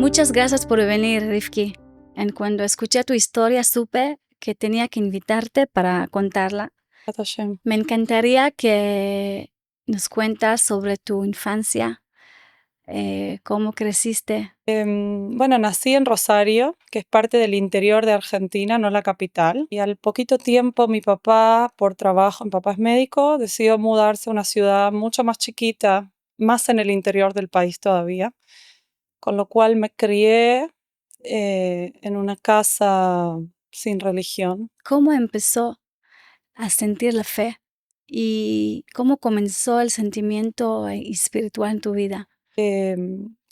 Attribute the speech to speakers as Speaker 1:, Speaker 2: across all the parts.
Speaker 1: Muchas gracias por venir, Rifki. Cuando escuché tu historia supe que tenía que invitarte para contarla.
Speaker 2: Baruch Hashem.
Speaker 1: Me encantaría que nos cuentas sobre tu infancia, cómo creciste.
Speaker 2: Bueno, nací en Rosario, que es parte del interior de Argentina, no la capital. Y al poquito tiempo mi papá, por trabajo, mi papá es médico, decidió mudarse a una ciudad mucho más chiquita, más en el interior del país todavía. Con lo cual me crié en una casa sin religión.
Speaker 1: ¿Cómo empezó a sentir la fe? ¿Y cómo comenzó el sentimiento espiritual en tu vida?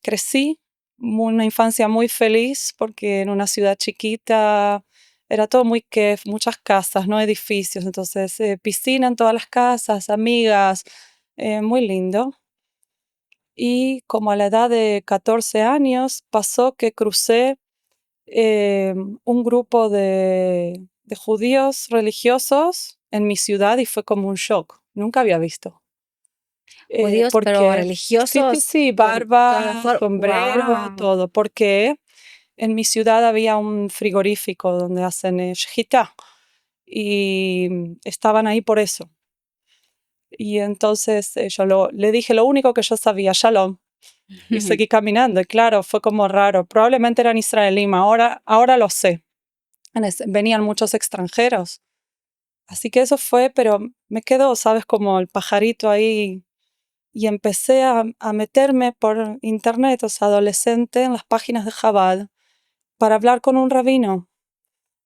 Speaker 2: Crecí una infancia muy feliz porque en una ciudad chiquita era todo muy kef, muchas casas, no edificios, entonces piscina en todas las casas, amigas, muy lindo. Y como a la edad de 14 años pasó que crucé un grupo de judíos religiosos en mi ciudad y fue como un shock, nunca había visto.
Speaker 1: Judíos, pero
Speaker 2: Porque
Speaker 1: religiosos.
Speaker 2: sí, barba, sombrero,
Speaker 1: ¡Wow!
Speaker 2: todo, porque en mi ciudad había un frigorífico donde hacen shejitá y estaban ahí por eso. Y entonces le dije lo único que yo sabía, shalom, y seguí caminando. Y claro, fue como raro. Probablemente eran israelíes, ahora lo sé. Venían muchos extranjeros. Así que eso fue, pero me quedó, ¿sabes? Como el pajarito ahí. Y empecé a meterme por internet, o sea, adolescente, en las páginas de Chabad para hablar con un rabino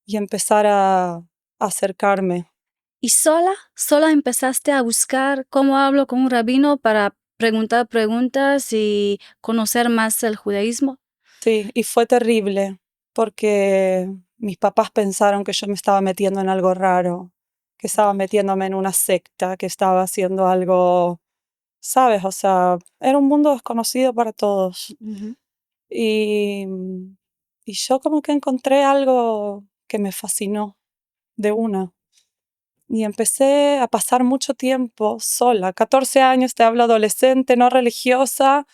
Speaker 2: y empezar a acercarme.
Speaker 1: ¿Y sola empezaste a buscar cómo hablo con un rabino para preguntar preguntas y conocer más el judaísmo?
Speaker 2: Sí, y fue terrible porque mis papás pensaron que yo me estaba metiendo en algo raro, que estaba metiéndome en una secta, que estaba haciendo algo, ¿sabes? O sea, era un mundo desconocido para todos.
Speaker 1: Ujú.
Speaker 2: Y, y yo como que encontré algo que me fascinó de una. Y empecé a pasar mucho tiempo sola, 14 años, te hablo adolescente, no religiosa,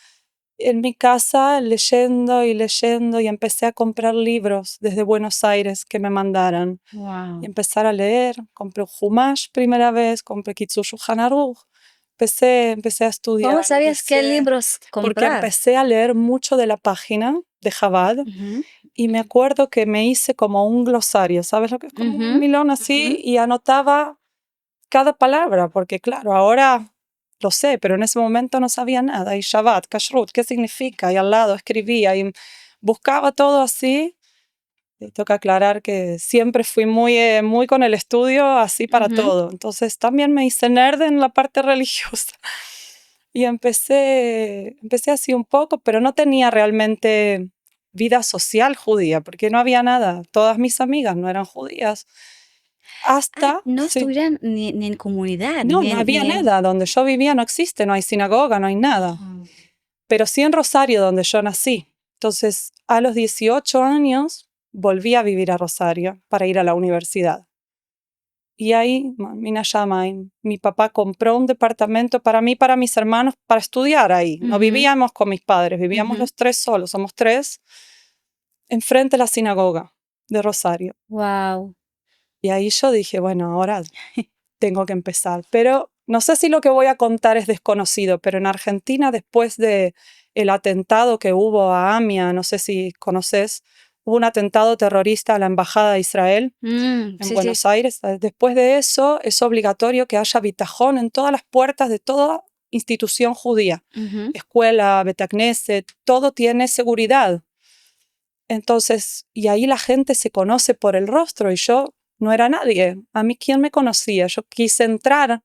Speaker 2: en mi casa leyendo y empecé a comprar libros desde Buenos Aires que me mandaran. Y
Speaker 1: Wow.
Speaker 2: empezar a leer, compré un Humash primera vez, compré Kitzur Shulchan Aruch, empecé a
Speaker 1: ¿Cómo
Speaker 2: estudiar,
Speaker 1: sabías qué libros
Speaker 2: porque
Speaker 1: comprar?
Speaker 2: empecé a leer mucho de la página de Chabad
Speaker 1: Ujú,
Speaker 2: y me acuerdo que me hice como un glosario, ¿sabes lo que es? Como un
Speaker 1: ujú,
Speaker 2: milón
Speaker 1: ujú.
Speaker 2: así y anotaba cada palabra, porque claro, ahora lo sé, pero en ese momento no sabía nada. Y Shabbat, Kashrut, ¿qué significa? Y al lado escribía y buscaba todo así. Y tengo que aclarar que siempre fui muy con el estudio así para
Speaker 1: Ujú.
Speaker 2: todo. Entonces también me hice nerd en la parte religiosa. Y empecé así un poco, pero no tenía realmente vida social judía, porque no había nada. Todas mis amigas no eran judías.
Speaker 1: No
Speaker 2: Sí,
Speaker 1: estuvieran ni en comunidad,
Speaker 2: no, no había
Speaker 1: ni en...
Speaker 2: nada. Donde yo vivía no existe, no hay sinagoga, no hay nada.
Speaker 1: Wow.
Speaker 2: Pero sí en Rosario, donde yo nací. Entonces, a los 18 años, volví a vivir a Rosario para ir a la universidad. Y ahí, Mina Shamaim, mi papá compró un departamento para mí, para mis hermanos, para estudiar ahí. No
Speaker 1: Ujú,
Speaker 2: vivíamos con mis padres, vivíamos
Speaker 1: ujú.
Speaker 2: los tres solos, somos tres, enfrente de la sinagoga de Rosario.
Speaker 1: Wow.
Speaker 2: Y ahí yo dije, bueno, ahora tengo que empezar. Pero no sé si lo que voy a contar es desconocido, pero en Argentina, después de el atentado que hubo a AMIA, no sé si conoces, hubo un atentado terrorista a la Embajada de Israel en
Speaker 1: Sí, sí.
Speaker 2: Buenos Aires. Después de eso, es obligatorio que haya bitajón en todas las puertas de toda institución judía.
Speaker 1: Ujú.
Speaker 2: Escuela, Betacneset, todo tiene seguridad. Entonces, y ahí la gente se conoce por el rostro y yo no era nadie. A mí, ¿quién me conocía? Yo quise entrar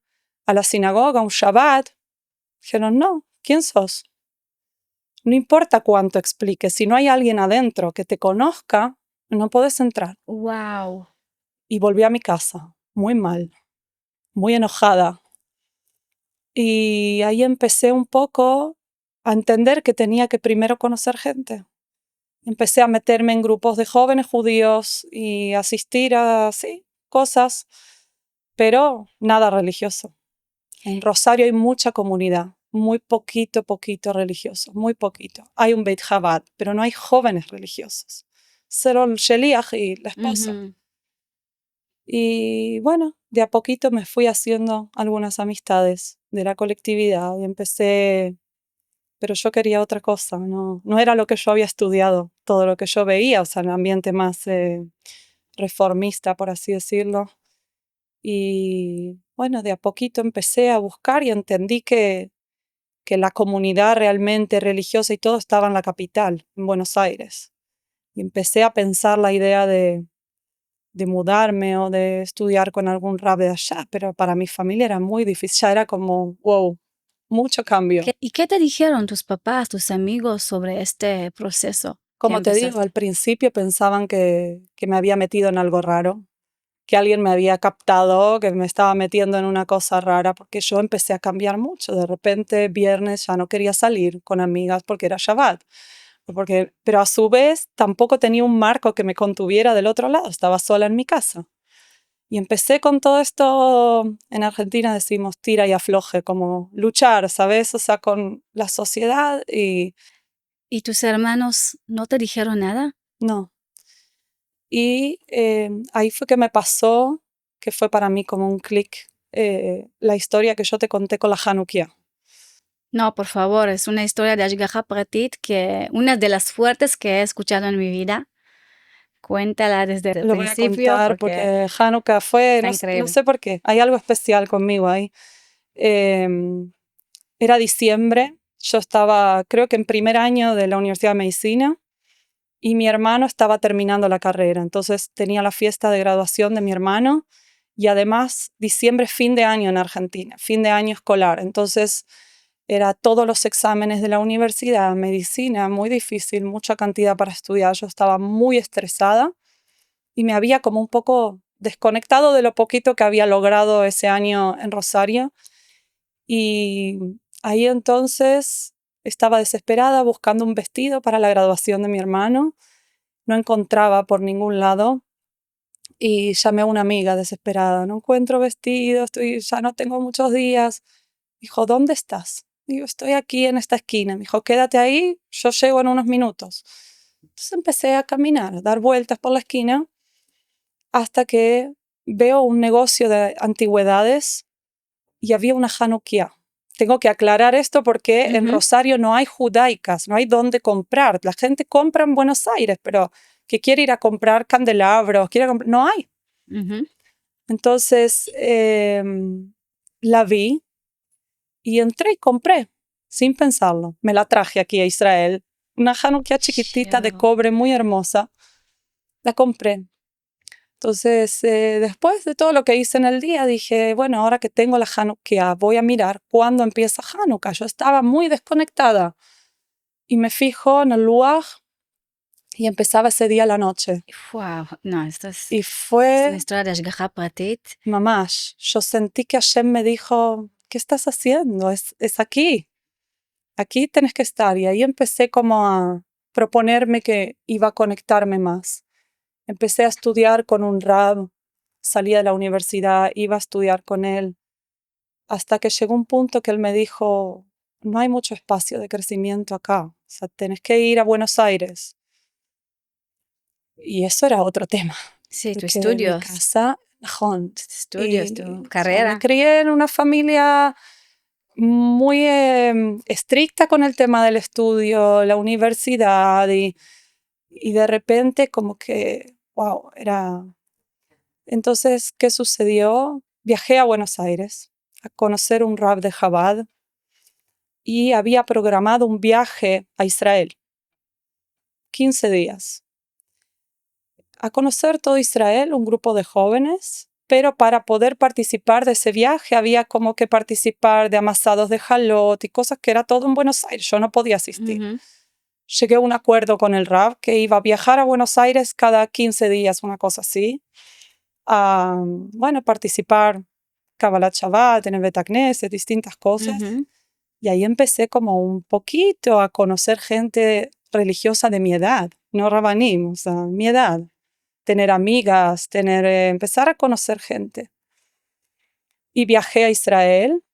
Speaker 2: a la sinagoga un Shabbat. Dijeron, no, ¿quién sos? No importa cuánto expliques, si no hay alguien adentro que te conozca, no puedes entrar.
Speaker 1: Wow.
Speaker 2: Y volví a mi casa, muy mal, muy enojada. Y ahí empecé un poco a entender que tenía que primero conocer gente. Empecé a meterme en grupos de jóvenes judíos y asistir a, sí, cosas, pero nada religioso. En Rosario hay mucha comunidad. muy poquito religioso, muy poquito. Hay un Beit Chabad, pero no hay jóvenes religiosos. Solo el sheliach y la esposa.
Speaker 1: Ujú.
Speaker 2: Y bueno, de a poquito me fui haciendo algunas amistades de la colectividad y empecé, pero yo quería otra cosa, no era lo que yo había estudiado, todo lo que yo veía, o sea, el ambiente más reformista, por así decirlo. Y bueno, de a poquito empecé a buscar y entendí que la comunidad realmente religiosa y todo estaba en la capital, en Buenos Aires. Y empecé a pensar la idea de mudarme o de estudiar con algún rab de allá, pero para mi familia era muy difícil, ya era como, wow, mucho cambio.
Speaker 1: ¿Y qué te dijeron tus papás, tus amigos sobre este proceso que
Speaker 2: Como te digo, al
Speaker 1: empezaste?
Speaker 2: principio pensaban que me había metido en algo raro, que alguien me había captado, que me estaba metiendo en una cosa rara, porque yo empecé a cambiar mucho. De repente, viernes ya no quería salir con amigas porque era Shabbat. Pero a su vez tampoco tenía un marco que me contuviera del otro lado, estaba sola en mi casa. Y empecé con todo esto, en Argentina decimos tira y afloje, como luchar, ¿sabes? O sea, con la sociedad y
Speaker 1: ¿Y tus hermanos no te dijeron nada?
Speaker 2: no. Y ahí fue que me pasó, que fue para mí como un clic, la historia que yo te conté con la Hanukkah.
Speaker 1: No, por favor, es una historia de Ashgaha Pratit que una de las fuertes que he escuchado en mi vida. Cuéntala desde el
Speaker 2: Lo voy a
Speaker 1: principio
Speaker 2: contar
Speaker 1: porque
Speaker 2: porque Hanukkah fue,
Speaker 1: está
Speaker 2: no
Speaker 1: increíble.
Speaker 2: sé por qué, hay algo especial conmigo ahí. Em, Era diciembre, yo estaba, creo que en primer año de la Universidad de Medicina y mi hermano estaba terminando la carrera, entonces tenía la fiesta de graduación de mi hermano y además diciembre es fin de año en Argentina, fin de año escolar, entonces era todos los exámenes de la universidad, medicina, muy difícil, mucha cantidad para estudiar, yo estaba muy estresada y me había como un poco desconectado de lo poquito que había logrado ese año en Rosario. Y ahí entonces estaba desesperada buscando un vestido para la graduación de mi hermano. No encontraba por ningún lado y llamé a una amiga desesperada. No encuentro vestido, ya no tengo muchos días. Dijo, ¿dónde estás? Digo, estoy aquí en esta esquina. Me dijo, quédate ahí, yo llego en unos minutos. Entonces empecé a caminar, a dar vueltas por la esquina hasta que veo un negocio de antigüedades y había una Hanukkah. Tengo que aclarar esto porque en
Speaker 1: Ujú,
Speaker 2: Rosario no hay judaicas, no hay dónde comprar. La gente compra en Buenos Aires, pero que quiere ir a comprar candelabros, no hay.
Speaker 1: ujú.
Speaker 2: Entonces la vi y entré y compré, sin pensarlo. Me la traje aquí a Israel. Una Hanukkah chiquitita de
Speaker 1: Yo-
Speaker 2: cobre muy hermosa. La compré. Entonces, después de todo lo que hice en el día, dije, bueno, ahora que tengo la Hanukkah, voy a mirar cuándo empieza Hanukkah. Yo estaba muy desconectada y me fijo en el Luaj y empezaba ese día a la noche.
Speaker 1: Wow, no,
Speaker 2: Y
Speaker 1: es una
Speaker 2: fue,
Speaker 1: historia de Ashgaha Pratit.
Speaker 2: mamás, yo sentí que Hashem me dijo, ¿qué estás haciendo? Es aquí, aquí tienes que estar. Y ahí empecé como a proponerme que iba a conectarme más. Empecé a estudiar con un rab, salía de la universidad, iba a estudiar con él, hasta que llegó un punto que él me dijo, no hay mucho espacio de crecimiento acá, o sea, tenés que ir a Buenos Aires. Y eso era otro tema,
Speaker 1: Sí, tus
Speaker 2: porque en mi
Speaker 1: estudios,
Speaker 2: casa, najón,
Speaker 1: tus estudios, tu
Speaker 2: y yo me
Speaker 1: carrera.
Speaker 2: crié en una familia muy estricta con el tema del estudio, la universidad, y de repente como que, wow, era... Entonces, ¿qué sucedió? Viajé a Buenos Aires a conocer un rab de Chabad y había programado un viaje a Israel, 15 días, a conocer todo Israel, un grupo de jóvenes, pero para poder participar de ese viaje había como que participar de amasados de jalot y cosas que era todo en Buenos Aires, yo no podía asistir.
Speaker 1: Ujú,
Speaker 2: Llegué a un acuerdo con el rab que iba a viajar a Buenos Aires cada 15 días, una cosa así, a, bueno, participar Kabbalat Shabbat, en el Bet Knesset, distintas cosas.
Speaker 1: ujú,
Speaker 2: Y ahí empecé como un poquito a conocer gente religiosa de mi edad, no rabanim, o sea, mi edad. Tener amigas, empezar a conocer gente. Y viajé a Israel,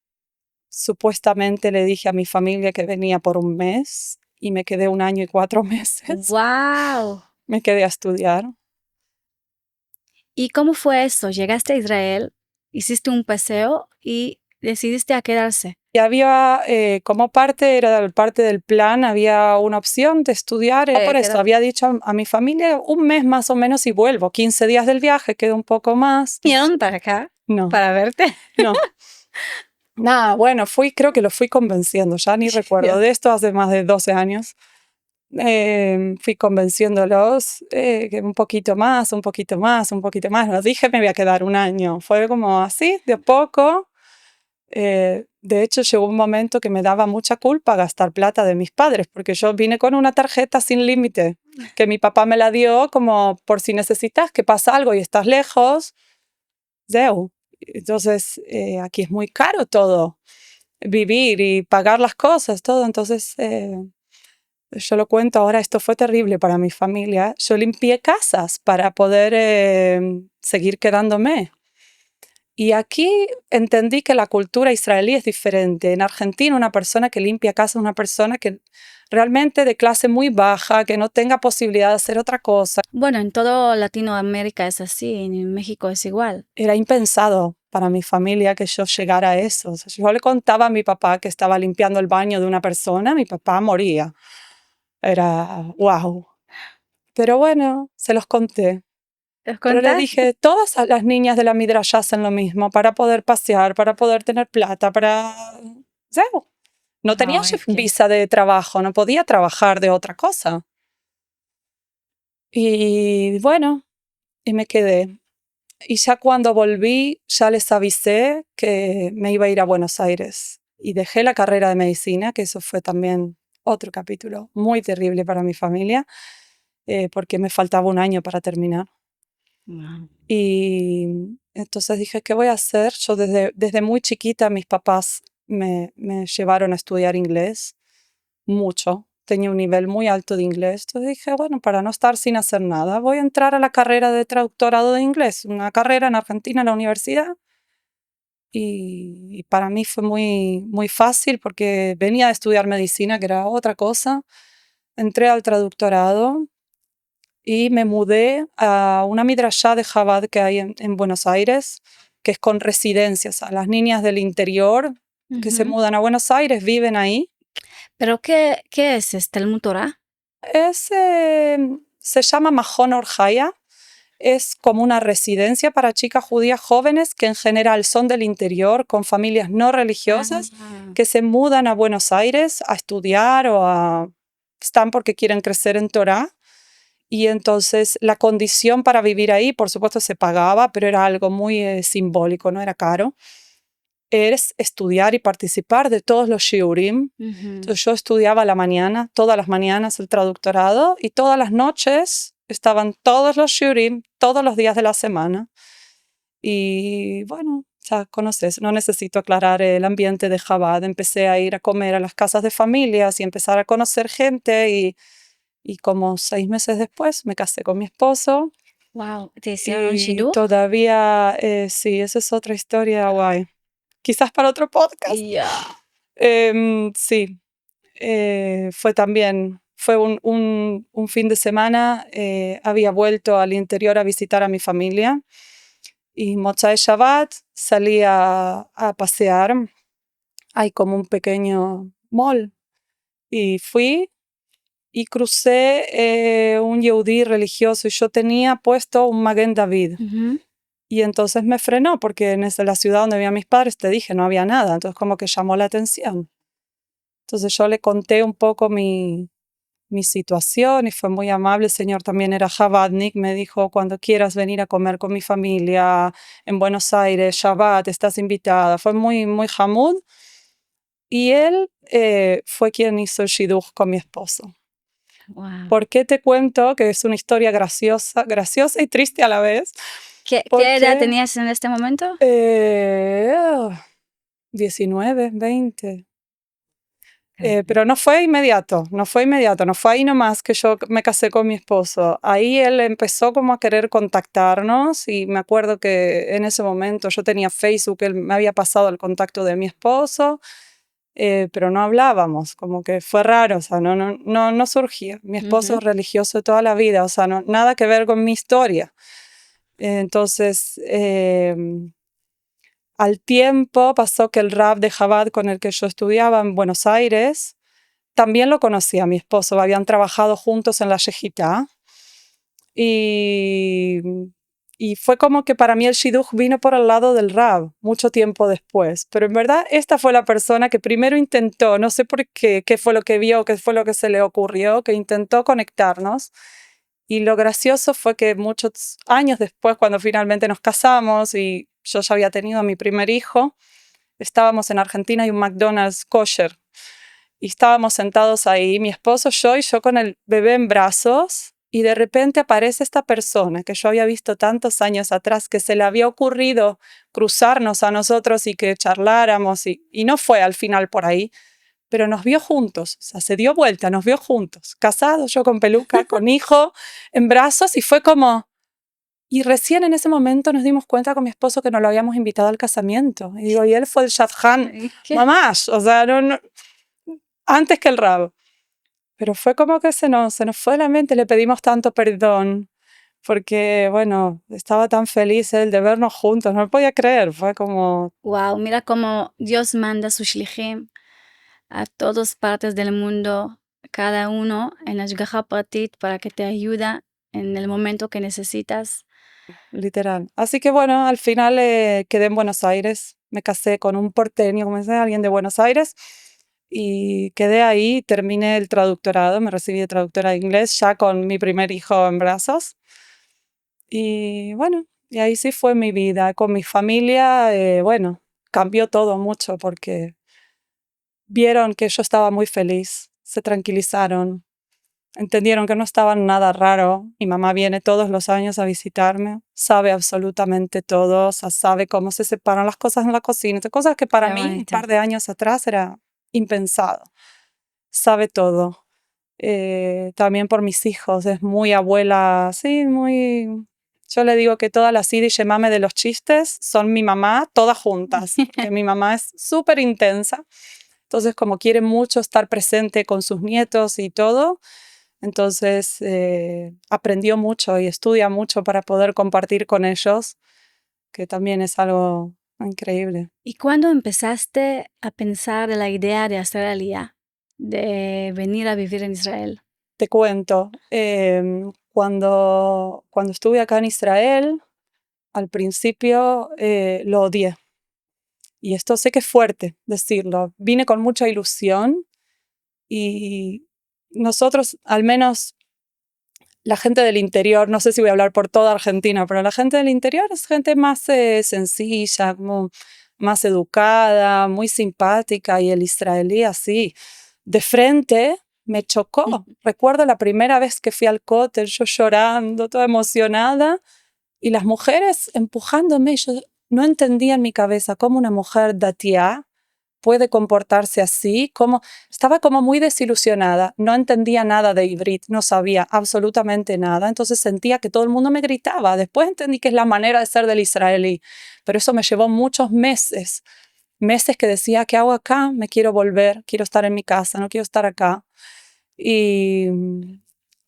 Speaker 2: supuestamente le dije a mi familia que venía por un mes y me quedé 1 año y 4 meses.
Speaker 1: ¡Wow!
Speaker 2: Me quedé a estudiar.
Speaker 1: ¿Y cómo fue eso? Llegaste a Israel, hiciste un paseo y decidiste a quedarse.
Speaker 2: Y había, como parte, era parte del plan, había una opción de estudiar. Por eso
Speaker 1: Quedar-
Speaker 2: había dicho a mi familia 1 mes más o menos y vuelvo. 15 días del viaje, quedo un poco más.
Speaker 1: ¿Vinieron para acá
Speaker 2: No,
Speaker 1: para verte?
Speaker 2: no. Nada, bueno, creo que lo fui convenciendo, ya ni recuerdo.
Speaker 1: Ya.
Speaker 2: De esto hace más de 12 años. Fui convenciéndolos que un poquito más, un poquito más, un poquito más. No dije me voy a quedar 1 año. Fue como así, de a poco. De hecho, llegó un momento que me daba mucha culpa gastar plata de mis padres, porque yo vine con una tarjeta sin límite, que mi papá me la dio como por si necesitas, que pasa algo y estás lejos. Zeu. Entonces, aquí es muy caro todo, vivir y pagar las cosas, todo. Entonces, yo lo cuento ahora, esto fue terrible para mi familia. Yo limpié casas para poder seguir quedándome. Y aquí entendí que la cultura israelí es diferente. En Argentina, una persona que limpia casa es una persona que realmente de clase muy baja, que no tenga posibilidad de hacer otra cosa.
Speaker 1: Bueno, en toda Latinoamérica es así, en México es igual.
Speaker 2: Era impensado para mi familia que yo llegara a eso. O sea, yo le contaba a mi papá que estaba limpiando el baño de una persona, mi papá moría. Era wow. Pero bueno, se los conté.
Speaker 1: ¿Les
Speaker 2: Pero le
Speaker 1: contaste?
Speaker 2: dije, todas las niñas de la Midrashá hacen lo mismo para poder pasear, para poder tener plata, para... Zeu. No tenía
Speaker 1: Ay,
Speaker 2: visa de trabajo, no podía trabajar de otra cosa. Y bueno, y me quedé. Y ya cuando volví, ya les avisé que me iba a ir a Buenos Aires. Y dejé la carrera de medicina, que eso fue también otro capítulo muy terrible para mi familia, porque me faltaba 1 año para terminar.
Speaker 1: Wow.
Speaker 2: Y entonces dije, ¿qué voy a hacer? Yo desde muy chiquita mis papás me llevaron a estudiar inglés mucho. Tenía un nivel muy alto de inglés. Entonces dije, bueno, para no estar sin hacer nada, voy a entrar a la carrera de traductorado de inglés, una carrera en Argentina en la universidad. Y para mí fue muy, muy fácil porque venía de estudiar medicina, que era otra cosa. Entré al traductorado y me mudé a una midrashá de Chabad que hay en Buenos Aires, que es con residencias. A las niñas del interior que se
Speaker 1: Ujú.
Speaker 2: mudan a Buenos Aires viven ahí.
Speaker 1: ¿Pero qué es Talmud Torah?
Speaker 2: Se llama Mahon Orjaya. Es como una residencia para chicas judías jóvenes que en general son del interior, con familias no religiosas,
Speaker 1: Ah.
Speaker 2: que se mudan a Buenos Aires a estudiar están porque quieren crecer en Torah. Y entonces la condición para vivir ahí, por supuesto, se pagaba, pero era algo muy simbólico, no era caro. Es estudiar y participar de todos los shiurim.
Speaker 1: Ujú.
Speaker 2: Entonces yo estudiaba a la mañana, todas las mañanas el traductorado, y todas las noches estaban todos los shiurim, todos los días de la semana. Y bueno, ya conoces, no necesito aclarar el ambiente de Chabad. Empecé a ir a comer a las casas de familias y empezar a conocer gente y como 6 meses después me casé con mi esposo.
Speaker 1: Wow, ¿te hicieron un
Speaker 2: Y
Speaker 1: shidduch?
Speaker 2: todavía, sí, esa es otra historia guay. Quizás para otro podcast.
Speaker 1: Ya.
Speaker 2: Sí, fue un fin de semana, había vuelto al interior a visitar a mi familia y Motzai Shabbat salí a pasear. Hay como un pequeño mall y fui y crucé un yehudí religioso y yo tenía puesto un Maguen David.
Speaker 1: Ujú.
Speaker 2: Y entonces me frenó porque en la ciudad donde había mis padres, te dije, no había nada. Entonces como que llamó la atención. Entonces yo le conté un poco mi situación y fue muy amable. El señor también era Chabadnik. Me dijo, cuando quieras venir a comer con mi familia en Buenos Aires, Shabbat, estás invitada. Fue muy, muy hamud. Y él fue quien hizo el shidduch con mi esposo.
Speaker 1: Wow.
Speaker 2: ¿Por qué te cuento que es una historia graciosa y triste a la vez?
Speaker 1: ¿Qué edad
Speaker 2: Porque
Speaker 1: tenías en este momento?
Speaker 2: 19, 20. Pero no fue inmediato, no fue ahí nomás que yo me casé con mi esposo. Ahí él empezó como a querer contactarnos y me acuerdo que en ese momento yo tenía Facebook, él me había pasado el contacto de mi esposo, pero no hablábamos, como que fue raro, o sea, no surgía. Mi esposo es religioso toda la vida, o sea, nada que ver con mi historia. Entonces, al tiempo pasó que el Rab de Chabad con el que yo estudiaba en Buenos Aires, también lo conocía a mi esposo, habían trabajado juntos en la Shejitá. Y, y fue como que para mí el Shidduch vino por el lado del Rab, mucho tiempo después. Pero en verdad esta fue la persona que primero intentó, no sé por qué, qué fue lo que vio, qué fue lo que se le ocurrió, que intentó conectarnos. Y lo gracioso fue que muchos años después, cuando finalmente nos casamos y yo ya había tenido a mi primer hijo, estábamos en Argentina y un McDonald's kosher. Y estábamos sentados ahí, mi esposo, yo y yo con el bebé en brazos. Y de repente aparece esta persona que yo había visto tantos años atrás, que se le había ocurrido cruzarnos a nosotros y que charláramos. Y no fue al final por ahí, pero nos vio juntos, o sea, se dio vuelta, nos vio juntos, casados, yo con peluca, con hijo en brazos, y fue como... Y recién en ese momento nos dimos cuenta con mi esposo que nos lo habíamos invitado al casamiento. Y digo, y él fue el shadchan, mamás, o sea, antes que el Rab. Pero fue como que se nos fue de la mente, le pedimos tanto perdón, porque, bueno, estaba tan feliz él de vernos juntos, no lo podía creer, fue como...
Speaker 1: Wow, mira cómo Dios manda sus shlichim a todas partes del mundo, cada uno en Ashgaha Pratit para que te ayude en el momento que necesitas.
Speaker 2: Literal. Así que bueno, al final quedé en Buenos Aires, me casé con un porteño, como dice, alguien de Buenos Aires, y quedé ahí, terminé el traductorado, me recibí de traductora de inglés ya con mi primer hijo en brazos. Y bueno, y ahí sí fue mi vida. Con mi familia, bueno, cambió todo mucho porque vieron que yo estaba muy feliz, se tranquilizaron, entendieron que no estaba nada raro. Mi mamá viene todos los años a visitarme, sabe absolutamente todo, o sea, sabe cómo se separan las cosas en la cocina, cosas que para
Speaker 1: Qué
Speaker 2: mí un
Speaker 1: bonito.
Speaker 2: par de años atrás era impensado. Sabe todo. También por mis hijos, es muy abuela, sí, muy... Yo le digo que todas las Sidi Shemame de los chistes son mi mamá, todas juntas, porque mi mamá es súper intensa. Entonces, como quiere mucho estar presente con sus nietos y todo, entonces aprendió mucho y estudia mucho para poder compartir con ellos, que también es algo increíble.
Speaker 1: ¿Y cuándo empezaste a pensar de la idea de hacer aliyá, de venir a vivir en Israel?
Speaker 2: Te cuento, cuando estuve acá en Israel, al principio lo odié. Y esto sé que es fuerte decirlo. Vine con mucha ilusión y nosotros, al menos la gente del interior, no sé si voy a hablar por toda Argentina, pero la gente del interior es gente más sencilla, como más educada, muy simpática, y el israelí así, de frente, me chocó. Recuerdo la primera vez que fui al cóctel, yo llorando, toda emocionada, y las mujeres empujándome. Yo no entendía en mi cabeza cómo una mujer datia puede comportarse así, estaba como muy desilusionada, no entendía nada de Ivrit, no sabía absolutamente nada, entonces sentía que todo el mundo me gritaba. Después entendí que es la manera de ser del israelí, pero eso me llevó muchos meses, meses que decía, ¿qué hago acá? Me quiero volver, quiero estar en mi casa, no quiero estar acá. Y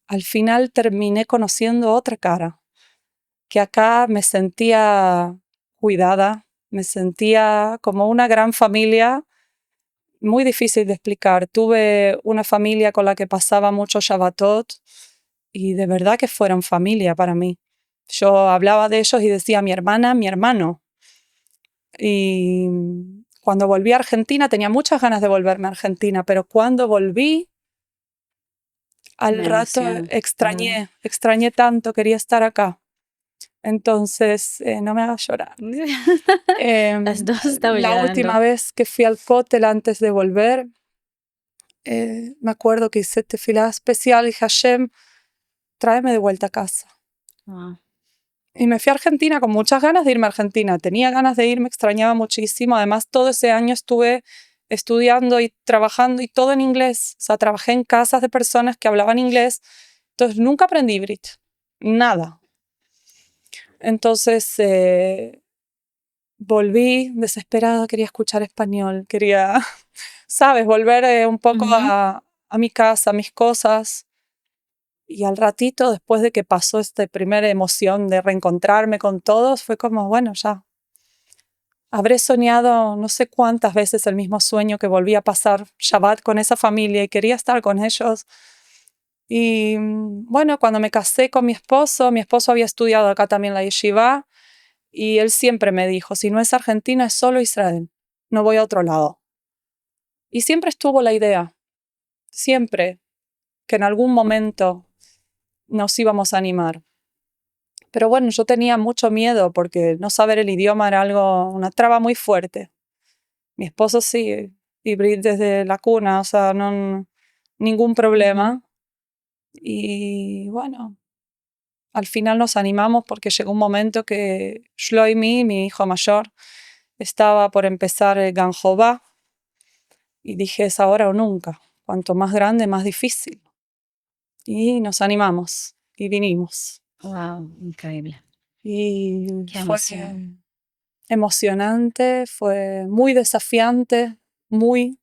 Speaker 2: al final terminé conociendo otra cara, que acá me sentía cuidada, me sentía como una gran familia. Muy difícil de explicar. Tuve una familia con la que pasaba mucho Shabbatot y de verdad que fueron familia para mí. Yo hablaba de ellos y decía mi hermana, mi hermano. Y cuando volví a Argentina tenía muchas ganas de volverme a Argentina, pero cuando volví, al
Speaker 1: Una
Speaker 2: rato
Speaker 1: emoción.
Speaker 2: extrañé tanto, quería estar acá. Entonces, no me hagas llorar.
Speaker 1: Las dos estamos
Speaker 2: La última
Speaker 1: llorando.
Speaker 2: vez que fui al cótel antes de volver, me acuerdo que hice tefilá especial y dije, Hashem, tráeme de vuelta a casa.
Speaker 1: Wow.
Speaker 2: Y me fui a Argentina con muchas ganas de irme a Argentina. Tenía ganas de irme, extrañaba muchísimo. Además, todo ese año estuve estudiando y trabajando y todo en inglés. O sea, trabajé en casas de personas que hablaban inglés. Entonces, nunca aprendí ivrit. Nada. Entonces, volví desesperada, quería escuchar español, quería, ¿sabes? Volver un poco
Speaker 1: Ujú.
Speaker 2: a mi casa, a mis cosas. Y al ratito, después de que pasó esta primera emoción de reencontrarme con todos, fue como, bueno, ya. Habré soñado no sé cuántas veces el mismo sueño que volví a pasar Shabbat con esa familia y quería estar con ellos. Y bueno, cuando me casé con mi esposo había estudiado acá también la yeshiva y él siempre me dijo, si no es Argentina, es solo Israel, no voy a otro lado. Y siempre estuvo la idea, siempre, que en algún momento nos íbamos a animar. Pero bueno, yo tenía mucho miedo porque no saber el idioma era una traba muy fuerte. Mi esposo sí, y desde la cuna, o sea, no, ningún problema. Y bueno, al final nos animamos porque llegó un momento que Shloimi, mi hijo mayor, estaba por empezar el Ganjobá y dije, es ahora o nunca. Cuanto más grande, más difícil. Y nos animamos y vinimos.
Speaker 1: Wow, increíble.
Speaker 2: Y
Speaker 1: Qué
Speaker 2: fue
Speaker 1: emoción.
Speaker 2: emocionante, fue muy desafiante, muy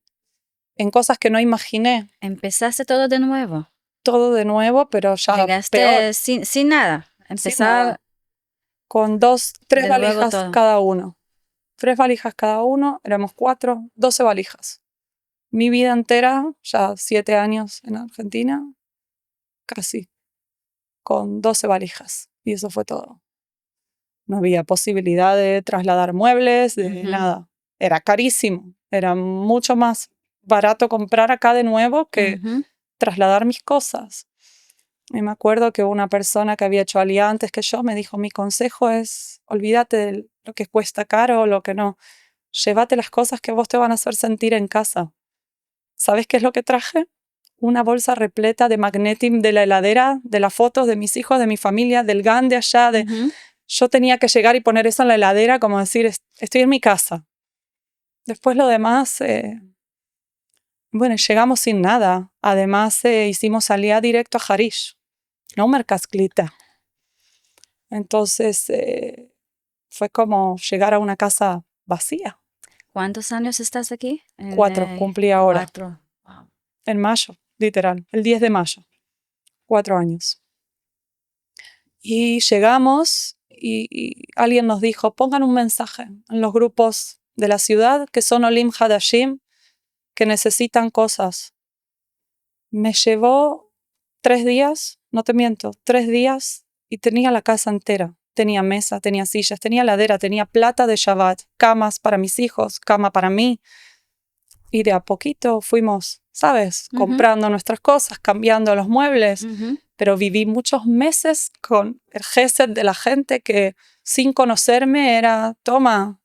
Speaker 2: en cosas que no imaginé.
Speaker 1: Empezaste todo de nuevo.
Speaker 2: Todo de nuevo, pero ya peor,
Speaker 1: Llegaste sin nada.
Speaker 2: sin nada.
Speaker 1: Empezar
Speaker 2: Con tres
Speaker 1: de nuevo
Speaker 2: valijas
Speaker 1: todo.
Speaker 2: cada uno. 3 valijas cada uno, éramos 4, 12 valijas. Mi vida entera, ya 7 años en Argentina, casi, con 12 valijas. Y eso fue todo. No había posibilidad de trasladar muebles, de
Speaker 1: Ujú,
Speaker 2: nada. Era carísimo. Era mucho más barato comprar acá de nuevo que
Speaker 1: ujú.
Speaker 2: trasladar mis cosas. Y me acuerdo que una persona que había hecho alía antes que yo me dijo, mi consejo es, olvídate de lo que cuesta caro o lo que no. Llévate las cosas que vos te van a hacer sentir en casa. ¿Sabes qué es lo que traje? Una bolsa repleta de magnetim de la heladera, de las fotos de mis hijos, de mi familia, del GAN de allá.
Speaker 1: Ujú.
Speaker 2: Yo tenía que llegar y poner eso en la heladera, como decir, estoy en mi casa. Después lo demás, bueno, llegamos sin nada. Además, hicimos alía directo a Harish, no Merkazklita. Entonces, fue como llegar a una casa vacía.
Speaker 1: ¿Cuántos años estás aquí?
Speaker 2: 4, cumplí ahora,
Speaker 1: 4. Wow.
Speaker 2: en mayo, literal, el 10 de mayo, 4 años. Y llegamos y alguien nos dijo, pongan un mensaje en los grupos de la ciudad que son Olim Hadashim, que necesitan cosas. Me llevó 3 días, no te miento, 3 días y tenía la casa entera. Tenía mesa, tenía sillas, tenía heladera, tenía plata de Shabbat, camas para mis hijos, cama para mí. Y de a poquito fuimos, ¿sabes?
Speaker 1: Ujú,
Speaker 2: Comprando nuestras cosas, cambiando los muebles.
Speaker 1: ujú.
Speaker 2: Pero viví muchos meses con el gesed de la gente que sin conocerme era, toma.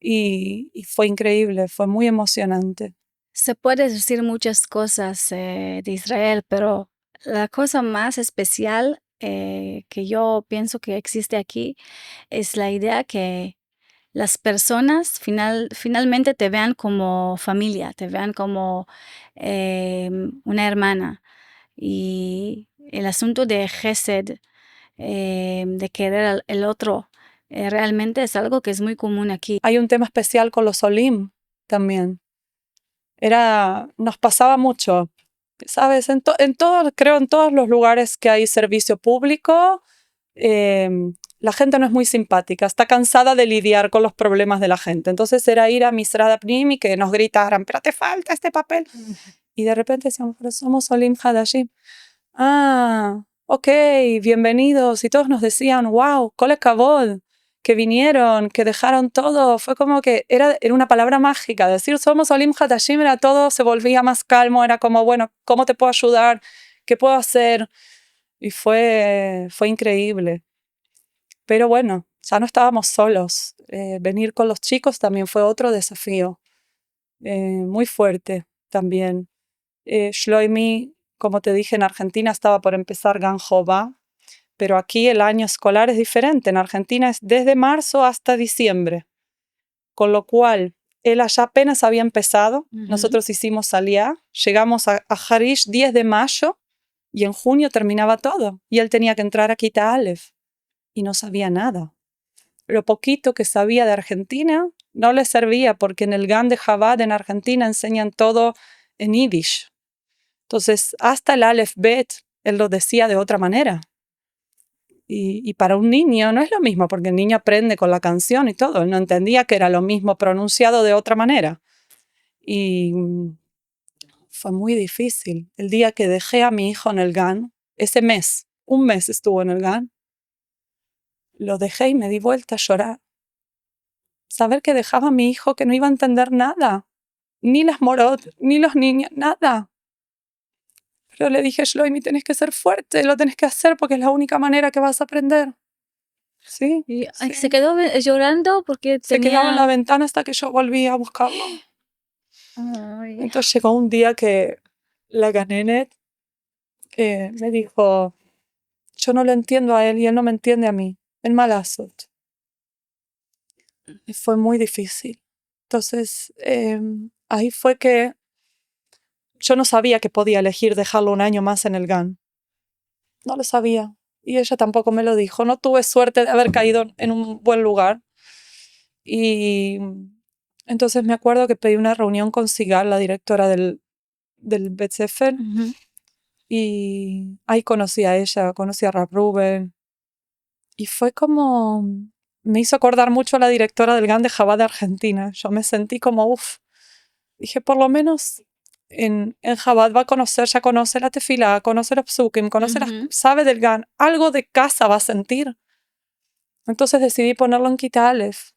Speaker 2: Y fue increíble, fue muy emocionante.
Speaker 1: Se puede decir muchas cosas de Israel, pero la cosa más especial que yo pienso que existe aquí es la idea que las personas finalmente te vean como familia, te vean como una hermana. Y el asunto de Gesed, de querer al el otro, realmente es algo que es muy común aquí.
Speaker 2: Hay un tema especial con los Olim también. Nos pasaba mucho, ¿sabes? Creo en todos los lugares que hay servicio público, eh, la gente no es muy simpática, está cansada de lidiar con los problemas de la gente. Entonces era ir a Misrad Apnim y que nos gritaran, pero te falta este papel. Y de repente decíamos, pero somos Olim Hadashim. Ah, ok, bienvenidos. Y todos nos decían, wow, Kol Hakavod, que vinieron, que dejaron todo. Fue como que era una palabra mágica. Decir somos Olim Hadashim era todo, se volvía más calmo, era como, bueno, ¿cómo te puedo ayudar? ¿Qué puedo hacer? Y fue increíble. Pero bueno, ya no estábamos solos. Venir con los chicos también fue otro desafío, muy fuerte también. Shloimi, como te dije, en Argentina estaba por empezar Ganjova, pero aquí el año escolar es diferente. En Argentina es desde marzo hasta diciembre, con lo cual él allá apenas había empezado.
Speaker 1: Ujú.
Speaker 2: Nosotros hicimos Aliyah, llegamos a Harish 10 de mayo y en junio terminaba todo. Y él tenía que entrar a Kita Aleph y no sabía nada. Lo poquito que sabía de Argentina no le servía porque en el GAN de Chabad en Argentina enseñan todo en Yiddish. Entonces, hasta el Aleph Bet, él lo decía de otra manera. Y para un niño no es lo mismo, porque el niño aprende con la canción y todo. Él no entendía que era lo mismo pronunciado de otra manera. Y fue muy difícil. El día que dejé a mi hijo en el GAN, ese mes, un mes estuvo en el GAN, lo dejé y me di vuelta a llorar. Saber que dejaba a mi hijo, que no iba a entender nada. Ni las morot, ni los niños, nada. Pero le dije, Shlomi, tenés que ser fuerte, lo tenés que hacer porque es la única manera que vas a aprender. Sí,
Speaker 1: Y
Speaker 2: sí.
Speaker 1: se quedó llorando porque
Speaker 2: Se quedaba en la
Speaker 1: tenía...
Speaker 2: ventana hasta que yo volví a buscarlo.
Speaker 1: Ay,
Speaker 2: Entonces llegó un día que la Ganenet me dijo, yo no lo entiendo a él y él no me entiende a mí. El malazot. Y fue muy difícil. Entonces ahí fue que yo no sabía que podía elegir dejarlo un año más en el GAN. No lo sabía. Y ella tampoco me lo dijo. No tuve suerte de haber caído en un buen lugar. Y entonces me acuerdo que pedí una reunión con Sigal, la directora del Bet Sefer,
Speaker 1: ujú.
Speaker 2: y ahí conocí a ella, conocí a Rav Ruben. Y fue como... Me hizo acordar mucho a la directora del GAN de Chabad de Argentina. Yo me sentí como, uff. Dije, por lo menos en Chabad va a conocer, ya conoce la tefilá, conoce los psukim, conoce las,
Speaker 1: Ujú.
Speaker 2: sabe del GAN. Algo de casa va a sentir. Entonces decidí ponerlo en Kita Aleph.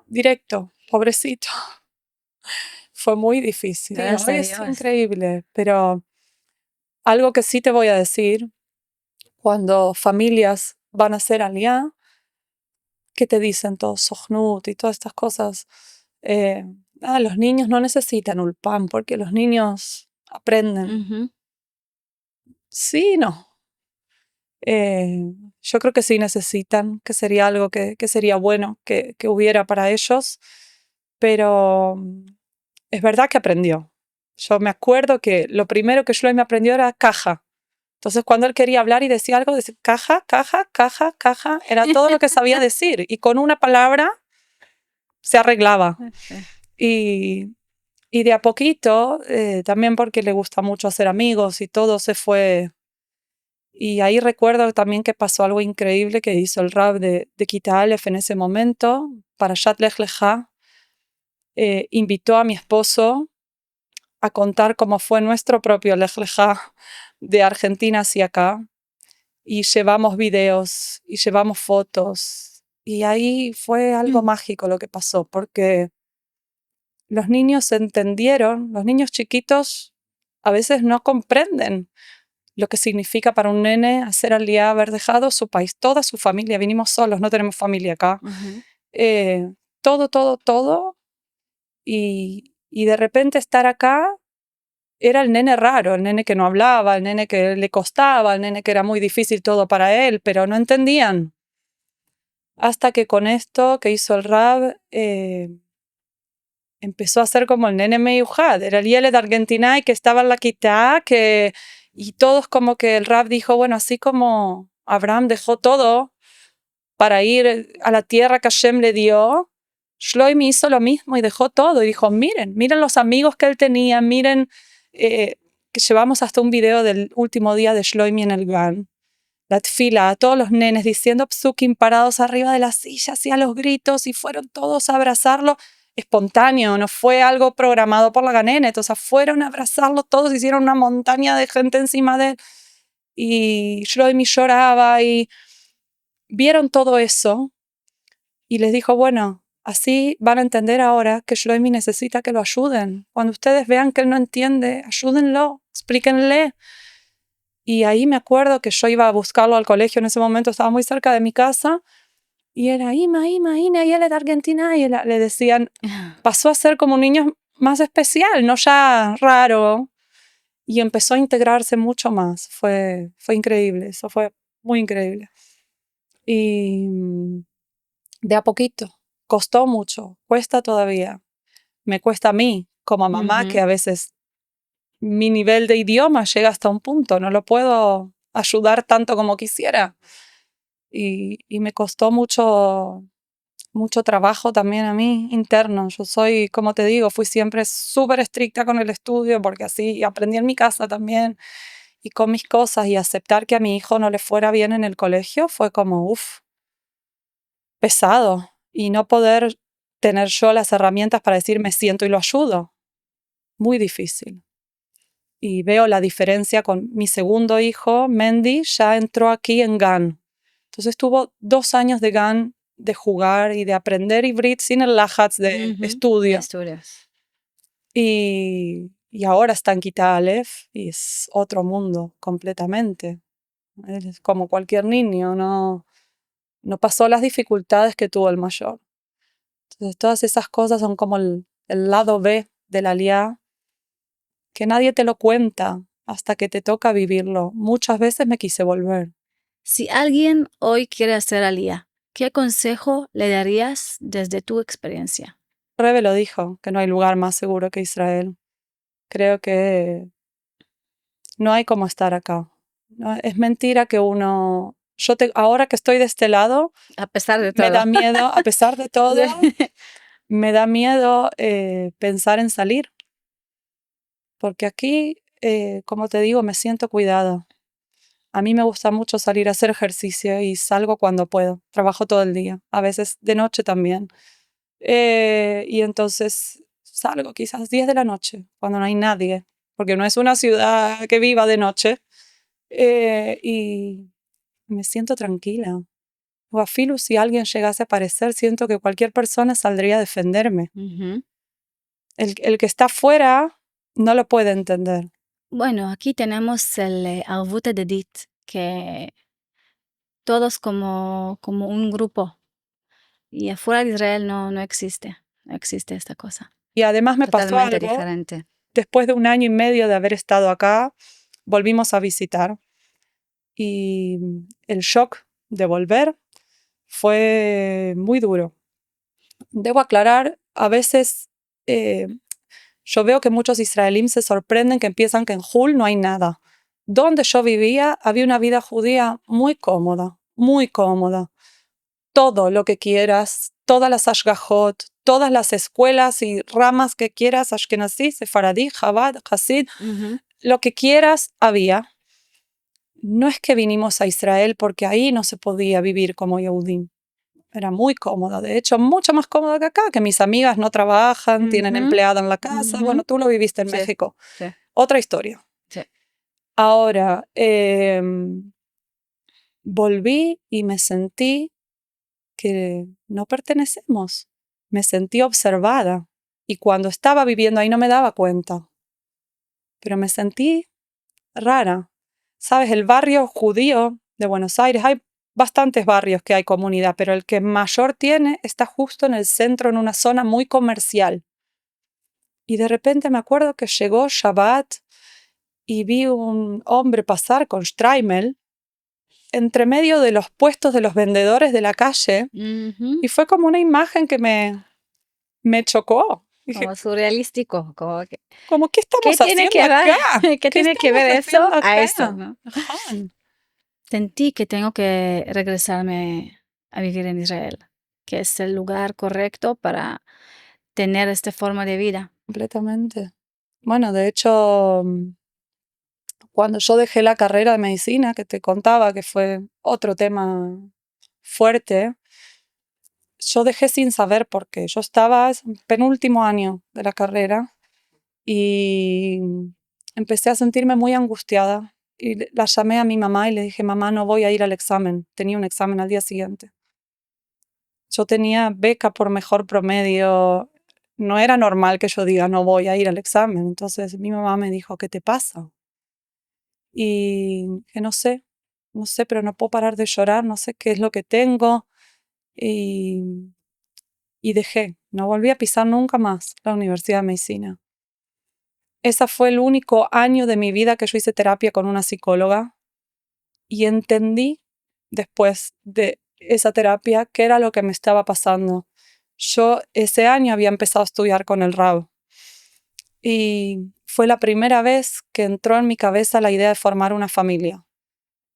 Speaker 2: Directo, pobrecito. Fue muy difícil.
Speaker 1: Gracias
Speaker 2: Hoy
Speaker 1: a
Speaker 2: es
Speaker 1: Dios.
Speaker 2: increíble, pero algo que sí te voy a decir, cuando familias van a hacer aliyah, ¿qué te dicen todos? Sojnut y todas estas cosas. Los niños no necesitan ulpan porque los niños aprenden.
Speaker 1: Ujú.
Speaker 2: Sí, no. Yo creo que sí necesitan, que sería algo que sería bueno que hubiera para ellos, pero es verdad que aprendió. Yo me acuerdo que lo primero que Shlomi me aprendió era caja. Entonces, cuando él quería hablar y decía algo, decía caja, caja, caja, caja, era todo lo que sabía decir. Y con una palabra se arreglaba. Y, y de a poquito, también porque le gusta mucho hacer amigos y todo, se fue. Y ahí recuerdo también que pasó algo increíble que hizo el Rab de Kita Aleph en ese momento, para Shat Lech Lecha. Invitó a mi esposo a contar cómo fue nuestro propio Lech Lecha de Argentina hacia acá. Y llevamos videos y llevamos fotos. Y ahí fue algo mágico lo que pasó, porque los niños entendieron, los niños chiquitos a veces no comprenden lo que significa para un nene hacer aliyah, haber dejado su país, toda su familia, vinimos solos, no tenemos familia acá.
Speaker 1: Ujú.
Speaker 2: Todo, todo, todo. Y de repente estar acá era el nene raro, el nene que no hablaba, el nene que le costaba, el nene que era muy difícil todo para él, pero no entendían. Hasta que con esto que hizo el Rab, empezó a ser como el nene Meyuhad, era el Yele de Argentina y que estaba en la Kitá, y todos como que el Rab dijo, bueno, así como Abraham dejó todo para ir a la tierra que Hashem le dio, Shlomi hizo lo mismo y dejó todo y dijo, miren los amigos que él tenía, miren, que llevamos hasta un video del último día de Shlomi en el Gan. La tfila, a todos los nenes diciendo psukim parados arriba de las sillas y a los gritos y fueron todos a abrazarlo espontáneo, no fue algo programado por la Ganenet, o sea, fueron a abrazarlo todos, hicieron una montaña de gente encima de él y Shlomi lloraba y vieron todo eso y les dijo, bueno, así van a entender ahora que Shlomi necesita que lo ayuden. Cuando ustedes vean que él no entiende, ayúdenlo, explíquenle. Y ahí me acuerdo que yo iba a buscarlo al colegio en ese momento, estaba muy cerca de mi casa, y era Ima, y él era de Argentina, y le decían, pasó a ser como un niño más especial, no ya raro, y empezó a integrarse mucho más. Fue increíble, eso fue muy increíble. Y de a poquito, costó mucho, cuesta todavía, me cuesta a mí, como mamá, que
Speaker 1: Ujú.
Speaker 2: a veces mi nivel de idioma llega hasta un punto, no lo puedo ayudar tanto como quisiera. Y me costó mucho trabajo también a mí interno. Yo soy, como te digo, fui siempre súper estricta con el estudio porque así aprendí en mi casa también y con mis cosas, y aceptar que a mi hijo no le fuera bien en el colegio fue como, pesado, y no poder tener yo las herramientas para decir me siento y lo ayudo. Muy difícil. Y veo la diferencia con mi segundo hijo, Mendy, ya entró aquí en GAN. Entonces tuvo 2 años de GAN, de jugar y de aprender hibrid sin el lájats de
Speaker 1: Ujú. De
Speaker 2: estudio.
Speaker 1: estudios.
Speaker 2: Y ahora está en Kita Aleph y es otro mundo completamente. Él es como cualquier niño, no pasó las dificultades que tuvo el mayor. Entonces todas esas cosas son como el lado B de la Aliyá, que nadie te lo cuenta hasta que te toca vivirlo. Muchas veces me quise volver.
Speaker 1: Si alguien hoy quiere hacer alía, ¿qué consejo le darías desde tu experiencia?
Speaker 2: Rebe lo dijo, que no hay lugar más seguro que Israel. Creo que no hay como estar acá. Es mentira que uno... ahora que estoy de este lado,
Speaker 1: A pesar de
Speaker 2: me
Speaker 1: todo.
Speaker 2: da miedo, a pesar de todo, me da miedo pensar en salir. Porque aquí, como te digo, me siento cuidada. A mí me gusta mucho salir a hacer ejercicio y salgo cuando puedo. Trabajo todo el día, a veces de noche también. Y entonces salgo quizás 10 de la noche, cuando no hay nadie, porque no es una ciudad que viva de noche. Y me siento tranquila. O a Filu, si alguien llegase a aparecer, siento que cualquier persona saldría a defenderme.
Speaker 1: Ujú.
Speaker 2: El que está fuera no lo puede entender.
Speaker 1: Bueno, aquí tenemos el Arvut Ededit, que todos como un grupo. Y afuera de Israel no existe. No existe esta cosa.
Speaker 2: Y además me pasó
Speaker 1: Totalmente
Speaker 2: algo.
Speaker 1: diferente.
Speaker 2: Después de 1 año y medio de haber estado acá, volvimos a visitar. Y el shock de volver fue muy duro. Debo aclarar, a veces yo veo que muchos israelíes se sorprenden que empiezan que en Hul no hay nada. Donde yo vivía había una vida judía muy cómoda, muy cómoda. Todo lo que quieras, todas las ashgahot, todas las escuelas y ramas que quieras, Ashkenazí, Sefaradí, Chabad, Hasid,
Speaker 1: Ujú.
Speaker 2: lo que quieras había. No es que vinimos a Israel porque ahí no se podía vivir como Yehudim. Era muy cómoda, de hecho, mucho más cómoda que acá, que mis amigas no trabajan, tienen
Speaker 1: Ujú.
Speaker 2: empleada en la casa.
Speaker 1: Ujú.
Speaker 2: Bueno, tú lo viviste en
Speaker 1: Sí,
Speaker 2: México.
Speaker 1: sí,
Speaker 2: Otra historia.
Speaker 1: sí.
Speaker 2: Ahora, volví y me sentí que no pertenecemos. Me sentí observada. Y cuando estaba viviendo ahí no me daba cuenta. Pero me sentí rara. ¿Sabes? El barrio judío de Buenos Aires, hay bastantes barrios que hay comunidad, pero el que mayor tiene está justo en el centro, en una zona muy comercial. Y de repente me acuerdo que llegó Shabbat y vi un hombre pasar con Streimel entre medio de los puestos de los vendedores de la calle,
Speaker 1: Ujú.
Speaker 2: y fue como una imagen que me chocó. Dije,
Speaker 1: Como surrealístico, como que
Speaker 2: ¿cómo qué
Speaker 1: ¿qué
Speaker 2: estamos
Speaker 1: tiene
Speaker 2: haciendo
Speaker 1: que ver,
Speaker 2: acá?
Speaker 1: qué
Speaker 2: ¿Qué
Speaker 1: tiene que
Speaker 2: estamos
Speaker 1: ver eso
Speaker 2: haciendo
Speaker 1: a
Speaker 2: acá?
Speaker 1: eso, no?
Speaker 2: Ajá.
Speaker 1: Sentí que tengo que regresarme a vivir en Israel, que es el lugar correcto para tener esta forma de vida.
Speaker 2: Completamente. Bueno, de hecho, cuando yo dejé la carrera de medicina, que te contaba que fue otro tema fuerte, yo dejé sin saber por qué. Yo estaba en penúltimo año de la carrera y empecé a sentirme muy angustiada. Y la llamé a mi mamá y le dije, mamá, no voy a ir al examen. Tenía un examen al día siguiente. Yo tenía beca por mejor promedio. No era normal que yo diga, no voy a ir al examen. Entonces mi mamá me dijo, ¿qué te pasa? Y que no sé, pero no puedo parar de llorar, no sé qué es lo que tengo. Y, y dejé, no volví a pisar nunca más la Universidad de Medicina. Ese fue el único año de mi vida que yo hice terapia con una psicóloga y entendí después de esa terapia qué era lo que me estaba pasando. Yo ese año había empezado a estudiar con el Rab y fue la primera vez que entró en mi cabeza la idea de formar una familia.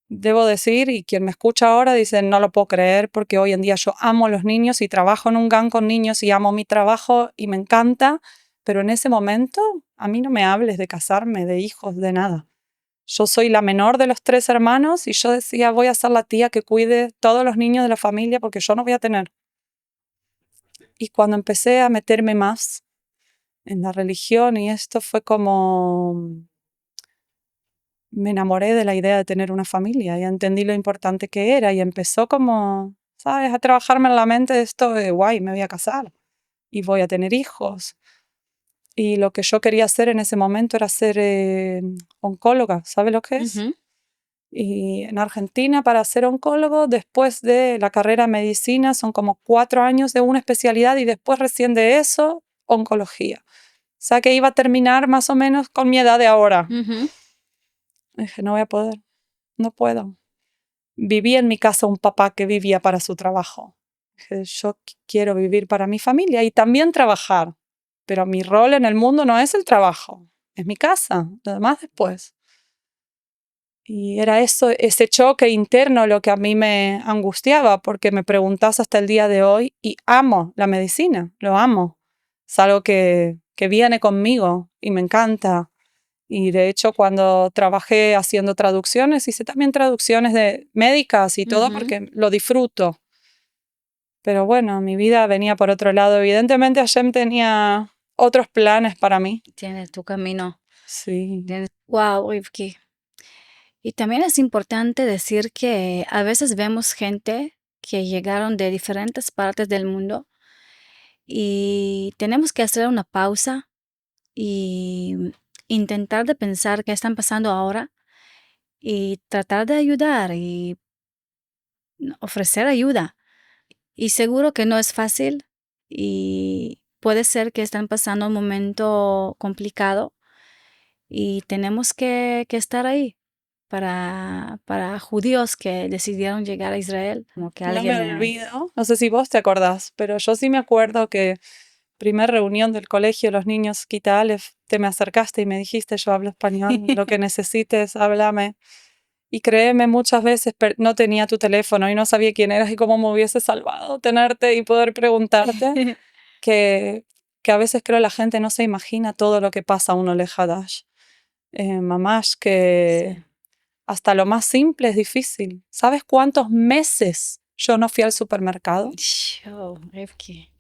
Speaker 2: Debo decir, y quien me escucha ahora dice, no lo puedo creer porque hoy en día yo amo a los niños y trabajo en un GAN con niños y amo mi trabajo y me encanta, pero en ese momento a mí no me hables de casarme, de hijos, de nada. Yo soy la menor de los 3 hermanos y yo decía, voy a ser la tía que cuide todos los niños de la familia porque yo no voy a tener. Y cuando empecé a meterme más en la religión y esto fue como me enamoré de la idea de tener una familia y entendí lo importante que era y empezó como, ¿sabes?, a trabajarme en la mente de esto de, guay, me voy a casar y voy a tener hijos. Y lo que yo quería hacer en ese momento era ser oncóloga, ¿sabes lo que es?
Speaker 1: Ujú.
Speaker 2: Y en Argentina, para ser oncólogo, después de la carrera de medicina, son como 4 años de una especialidad y después recién de eso, oncología. O sea que iba a terminar más o menos con mi edad de ahora.
Speaker 1: Ujú.
Speaker 2: Dije, no voy a poder, no puedo. Viví en mi casa un papá que vivía para su trabajo. Dije, yo quiero vivir para mi familia y también trabajar, pero mi rol en el mundo no es el trabajo, es mi casa, lo demás después. Y era eso, ese choque interno lo que a mí me angustiaba, porque me preguntas hasta el día de hoy y amo la medicina, lo amo. Es algo que viene conmigo y me encanta. Y de hecho, cuando trabajé haciendo traducciones, hice también traducciones de médicas y todo
Speaker 1: Ujú.
Speaker 2: porque lo disfruto. Pero bueno, mi vida venía por otro lado. Evidentemente, Hashem tenía otros planes para mí.
Speaker 1: Tienes tu camino.
Speaker 2: Sí.
Speaker 1: Wow, Rivki. Y también es importante decir que a veces vemos gente que llegaron de diferentes partes del mundo y tenemos que hacer una pausa y intentar de pensar qué están pasando ahora y tratar de ayudar y ofrecer ayuda. Y seguro que no es fácil y puede ser que están pasando un momento complicado y tenemos que estar ahí para judíos que decidieron llegar a Israel, como que
Speaker 2: No me
Speaker 1: alguien
Speaker 2: olvido, no sé si vos te acordás, pero yo sí me acuerdo que primer reunión del colegio, los niños, Quita Aleph, te me acercaste y me dijiste, yo hablo español, lo que necesites, háblame. Y créeme, muchas veces no tenía tu teléfono y no sabía quién eras y cómo me hubiese salvado tenerte y poder preguntarte, que, que a veces creo la gente no se imagina todo lo que pasa a uno lejadash. Mamás, que
Speaker 1: Sí.
Speaker 2: hasta lo más simple es difícil. ¿Sabes cuántos meses yo no fui al supermercado?
Speaker 1: Oh, Rivki.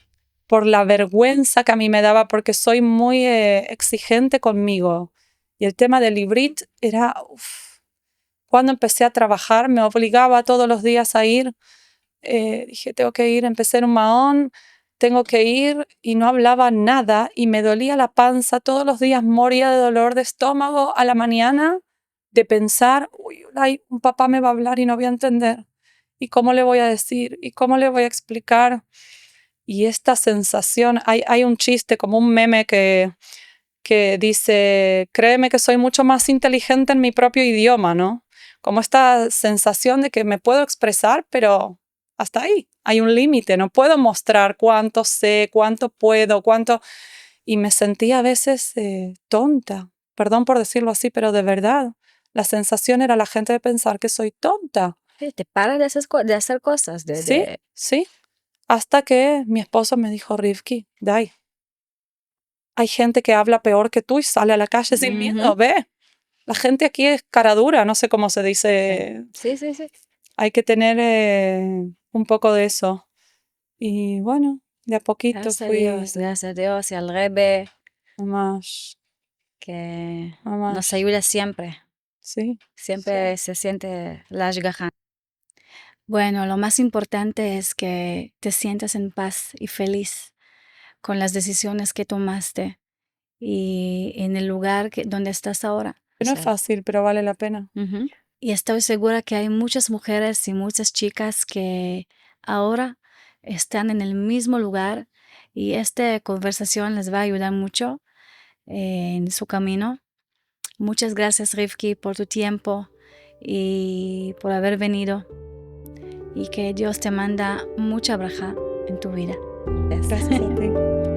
Speaker 2: Por la vergüenza que a mí me daba, porque soy muy exigente conmigo. Y el tema del librit era, cuando empecé a trabajar, me obligaba todos los días a ir. Dije, tengo que ir, empecé en un mahón, tengo que ir, y no hablaba nada, y me dolía la panza, todos los días moría de dolor de estómago a la mañana, de pensar, uy, ay, un papá me va a hablar y no voy a entender. ¿Y cómo le voy a decir? ¿Y cómo le voy a explicar? Y esta sensación, hay un chiste, como un meme que dice, créeme que soy mucho más inteligente en mi propio idioma, ¿no? Como esta sensación de que me puedo expresar, pero hasta ahí. Hay un límite, no puedo mostrar cuánto sé, cuánto puedo, cuánto... Y me sentía a veces tonta, perdón por decirlo así, pero de verdad, la sensación era la gente de pensar que soy tonta.
Speaker 1: Sí, te paras de hacer cosas,
Speaker 2: Sí, sí. Hasta que mi esposo me dijo, Rivki, Dai, hay gente que habla peor que tú y sale a la calle sin miedo,
Speaker 1: Ujú.
Speaker 2: ve. La gente aquí es cara dura, no sé cómo se
Speaker 1: Sí.
Speaker 2: dice.
Speaker 1: Sí, sí, sí.
Speaker 2: Hay que tener un poco de eso. Y bueno, de a poquito fui
Speaker 1: Gracias a Dios y al Rebe
Speaker 2: más,
Speaker 1: que nos
Speaker 2: más,
Speaker 1: ayuda siempre.
Speaker 2: sí.
Speaker 1: Siempre se siente la ashgaha. Bueno, lo más importante es que te sientas en paz y feliz con las decisiones que tomaste y en el lugar donde estás ahora. O
Speaker 2: No es
Speaker 1: sea,
Speaker 2: fácil, pero vale la pena.
Speaker 1: ujú. Y estoy segura que hay muchas mujeres y muchas chicas que ahora están en el mismo lugar y esta conversación les va a ayudar mucho en su camino. Muchas gracias, Rivki, por tu tiempo y por haber venido y que Dios te manda mucha braja en tu vida.
Speaker 2: Gracias a ti.